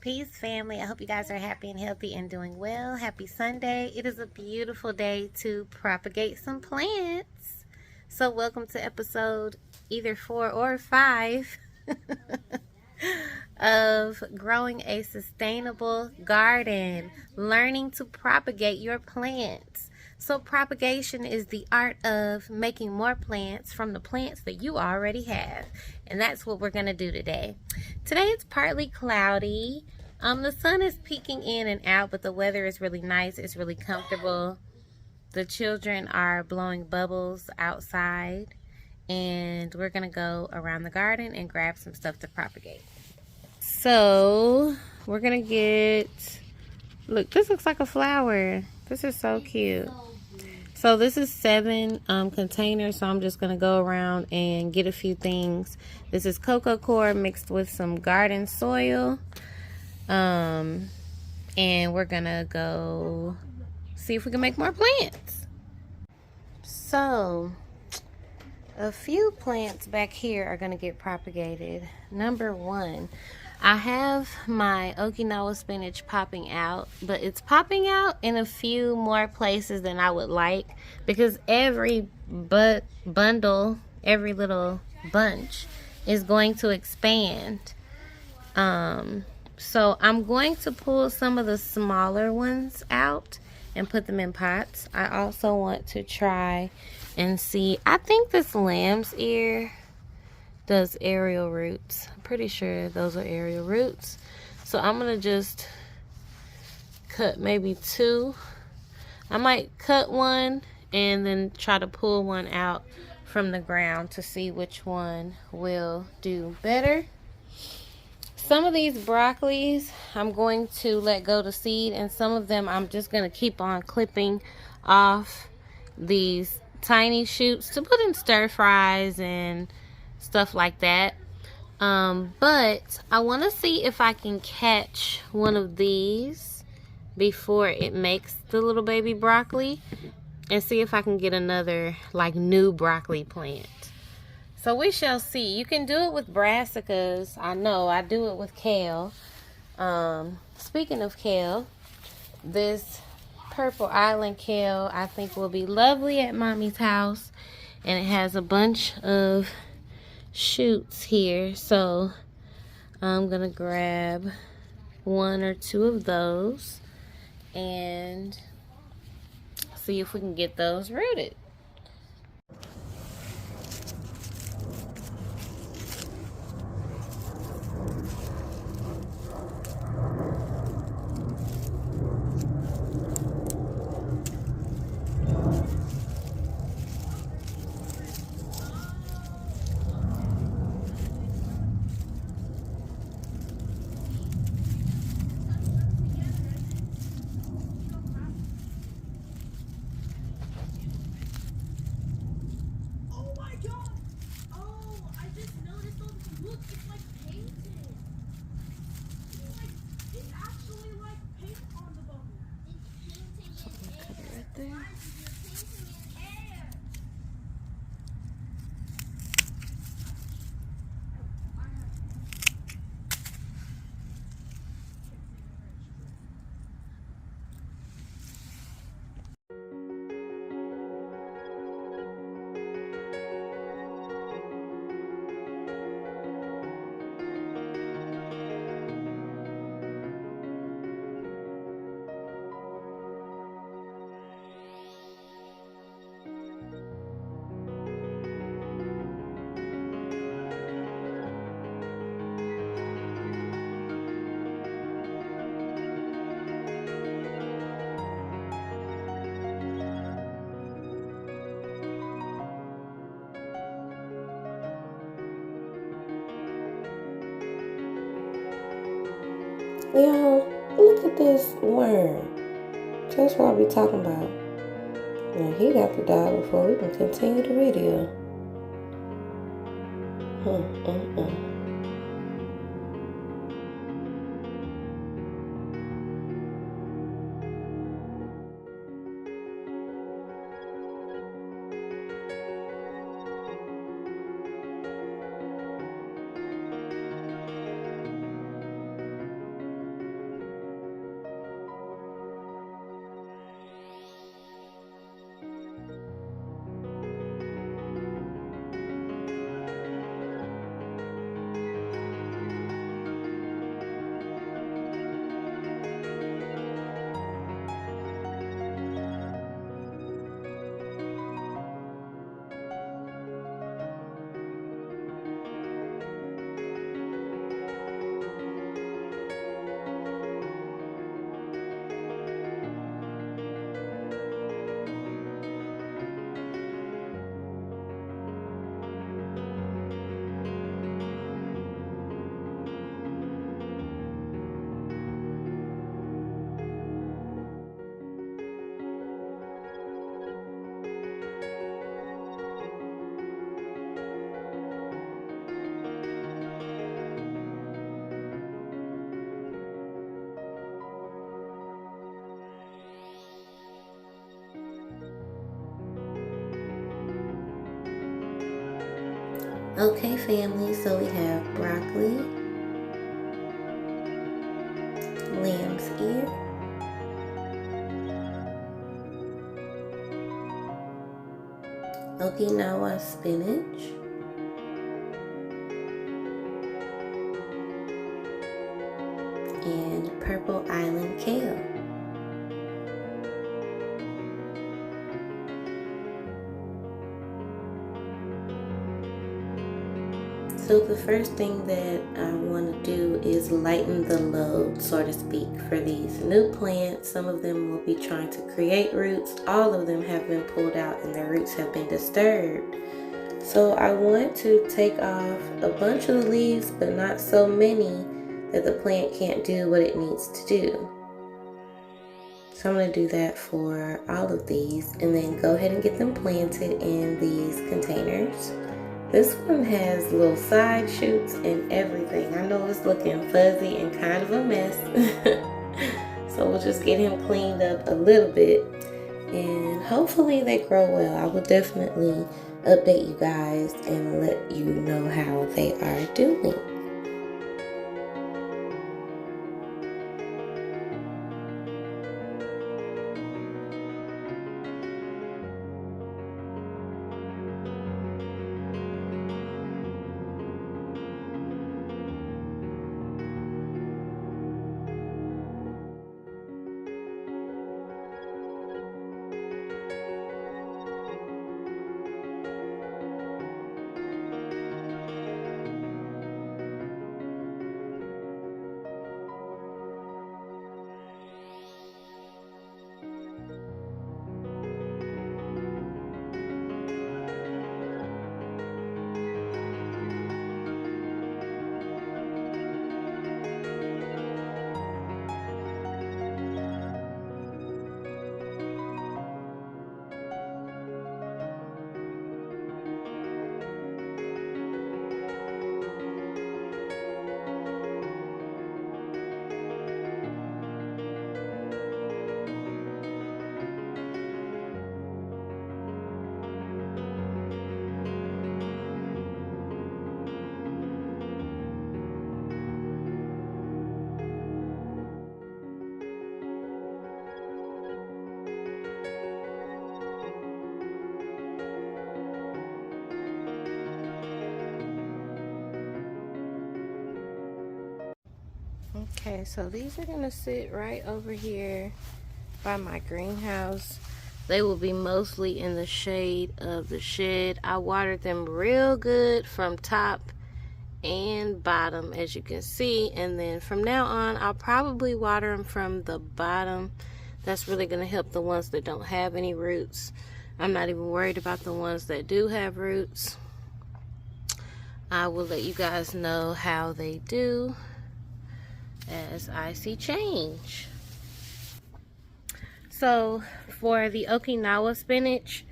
Peace, family. I hope you guys are happy and healthy and doing well. Happy Sunday. It is a beautiful day to propagate some plants. So welcome to episode either 4 or 5 of growing a sustainable garden, learning to propagate your plants. So propagation is the art of making more plants from the plants that you already have. And that's what we're going to do today. Today it's partly cloudy. The sun is peeking in and out, but the weather is really nice. It's really comfortable. The children are blowing bubbles outside. And we're going to go around the garden and grab some stuff to propagate. So we're going to get, look, this looks like a flower. This is so cute. So this is 7 containers, so I'm just going to go around and get a few things. This is cocoa coir mixed with some garden soil. And we're going to go see if we can make more plants. So a few plants back here are going to get propagated. Number 1, I have my Okinawa spinach popping out, but it's popping out in a few more places than I would like because every bundle, every little bunch is going to expand. So I'm going to pull some of the smaller ones out and put them in pots. I also want to try and see, I think this lamb's ear does aerial roots. I'm pretty sure those are aerial roots. So I'm going to just cut maybe 2. I might cut one and then try to pull one out from the ground to see which one will do better. Some of these broccolis I'm going to let go to seed, and some of them I'm just going to keep on clipping off these tiny shoots to put in stir fries and stuff like that. But I want to see if I can catch one of these before it makes the little baby broccoli and see if I can get another like new broccoli plant. So we shall see. You can do it with brassicas. I know I do it with kale. Speaking of kale, this purple island kale I think will be lovely at mommy's house, and it has a bunch of shoots here, so I'm gonna grab 1 or 2 of those and see if we can get those rooted. Y'all, look at this worm. That's what I'll be talking about. Now, he got to die before we can continue the video. Okay, family, so we have broccoli, lamb's ear, Okinawa spinach, and purple island kale. So the first thing that I want to do is lighten the load, so to speak, for these new plants. Some of them will be trying to create roots. All of them have been pulled out and their roots have been disturbed. So I want to take off a bunch of the leaves, but not so many that the plant can't do what it needs to do. So I'm going to do that for all of these and then go ahead and get them planted in these containers. This one has little side shoots and everything. I know it's looking fuzzy and kind of a mess. So we'll just get him cleaned up a little bit and hopefully they grow well. I will definitely update you guys and let you know how they are doing. Okay, so these are gonna sit right over here by my greenhouse. They will be mostly in the shade of the shed. I watered them real good from top and bottom, as you can see, and then from now on I'll probably water them from the bottom. That's really gonna help the ones that don't have any roots. I'm not even worried about the ones that do have roots. I will let you guys know how they do as I see change. So for the Okinawa spinach,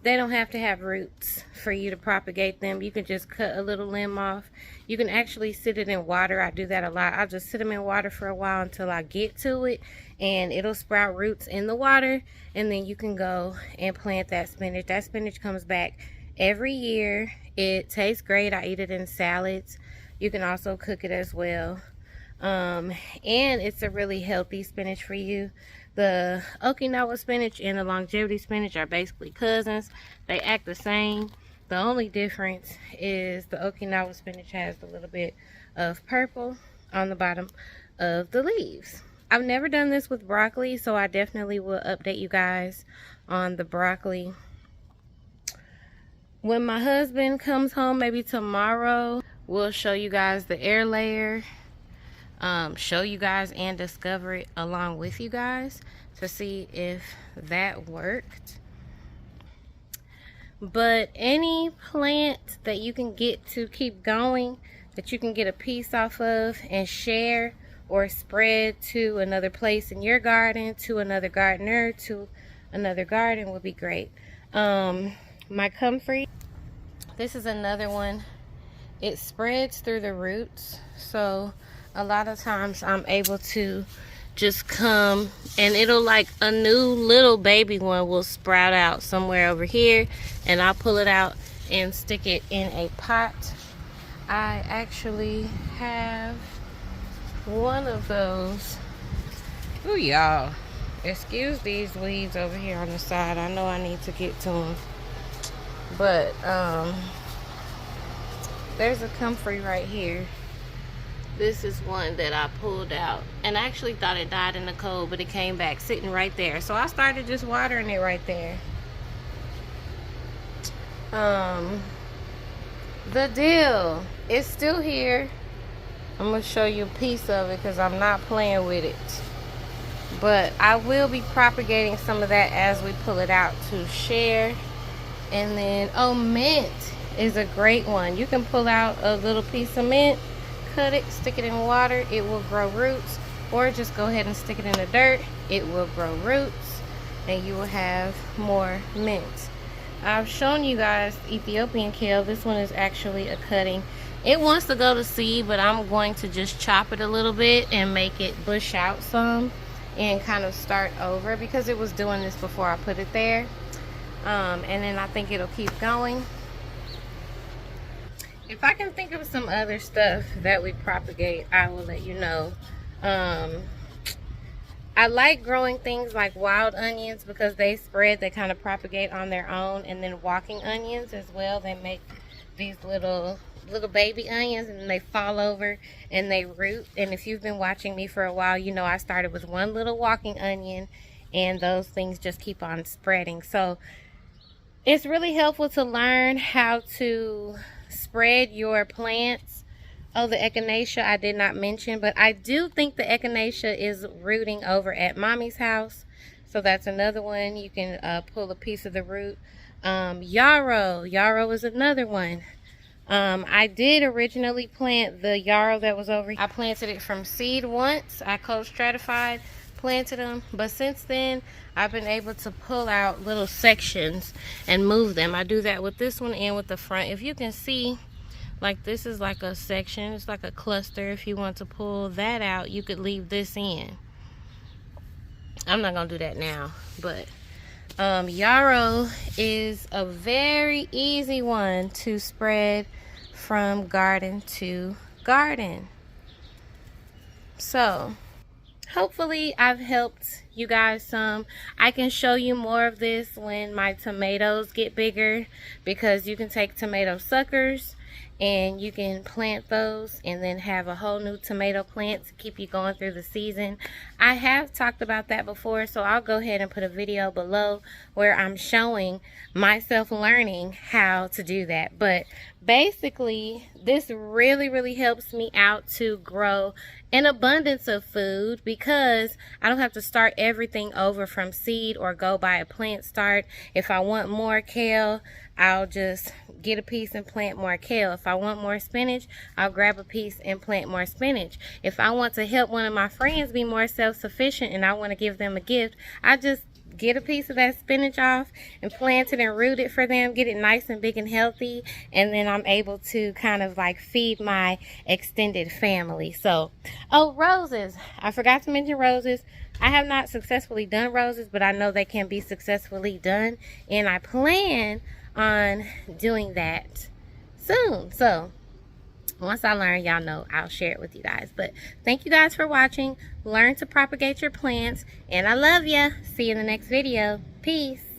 they don't have to have roots for you to propagate them. You can just cut a little limb off. You can actually sit it in water. I do that a lot. I'll just sit them in water for a while until I get to it, and it'll sprout roots in the water, and then you can go and plant that spinach. That spinach comes back every year. It tastes great. I eat it in salads. You can also cook it as well. And it's a really healthy spinach for you. The Okinawa spinach and the longevity spinach are basically cousins. They act the same. The only difference is the Okinawa spinach has a little bit of purple on the bottom of the leaves. I've never done this with broccoli, so I definitely will update you guys on the broccoli. When my husband comes home, maybe tomorrow, we'll show you guys the air layer. Show you guys and discover it along with you guys to see if that worked. But any plant that you can get to keep going, that you can get a piece off of and share or spread to another place in your garden, to another gardener, to another garden, would be great. My comfrey, this is another one. It spreads through the roots, so a lot of times I'm able to just come and it'll, like a new little baby one will sprout out somewhere over here, and I'll pull it out and stick it in a pot I actually have one of those. Ooh, y'all. Excuse these weeds over here on the side. I know I need to get to them. But, there's a comfrey right here. This is one that I pulled out. And I actually thought it died in the cold, but it came back sitting right there. So I started just watering it right there. The dill is still here. I'm going to show you a piece of it because I'm not playing with it. But I will be propagating some of that as we pull it out to share. And then, oh, mint is a great one. You can pull out a little piece of mint, cut it, stick it in water, it will grow roots. Or just go ahead and stick it in the dirt, it will grow roots, and you will have more mint. I've shown you guys Ethiopian kale. This one is actually a cutting. It wants to go to seed, but I'm going to just chop it a little bit and make it bush out some and kind of start over because it was doing this before I put it there. And then I think it'll keep going. If I can think of some other stuff that we propagate, I will let you know. I like growing things like wild onions because they spread, they kind of propagate on their own. And then walking onions as well. They make these little baby onions and they fall over and they root. And if you've been watching me for a while, you know I started with one little walking onion and those things just keep on spreading. So it's really helpful to learn how to spread your plants. Oh, the echinacea I did not mention, but I do think the echinacea is rooting over at mommy's house. So that's another one. You can pull a piece of the root. Yarrow is another one. I did originally plant the yarrow that was over here. I planted it from seed once. I co-stratified, planted them, but since then I've been able to pull out little sections and move them. I do that with this one and with the front. If you can see, like this is like a section, it's like a cluster. If you want to pull that out, you could leave this in. I'm not gonna do that now, but yarrow is a very easy one to spread from garden to garden. So hopefully I've helped you guys some. I can show you more of this when my tomatoes get bigger because you can take tomato suckers and you can plant those and then have a whole new tomato plant to keep you going through the season. I have talked about that before, so I'll go ahead and put a video below where I'm showing myself learning how to do that. But basically this really helps me out to grow an abundance of food because I don't have to start everything over from seed or go buy a plant start. If I want more kale, I'll just get a piece and plant more kale. If I want more spinach, I'll grab a piece and plant more spinach. If I want to help one of my friends be more self-sufficient and I want to give them a gift, I just get a piece of that spinach off and plant it and root it for them, get it nice and big and healthy, and then I'm able to kind of like feed my extended family. So, oh, roses. I forgot to mention roses. I have not successfully done roses, but I know they can be successfully done, and I plan on doing that soon. So once I learn, y'all know I'll share it with you guys. But thank you guys for watching. Learn to propagate your plants, and I love ya. See you in the next video. Peace.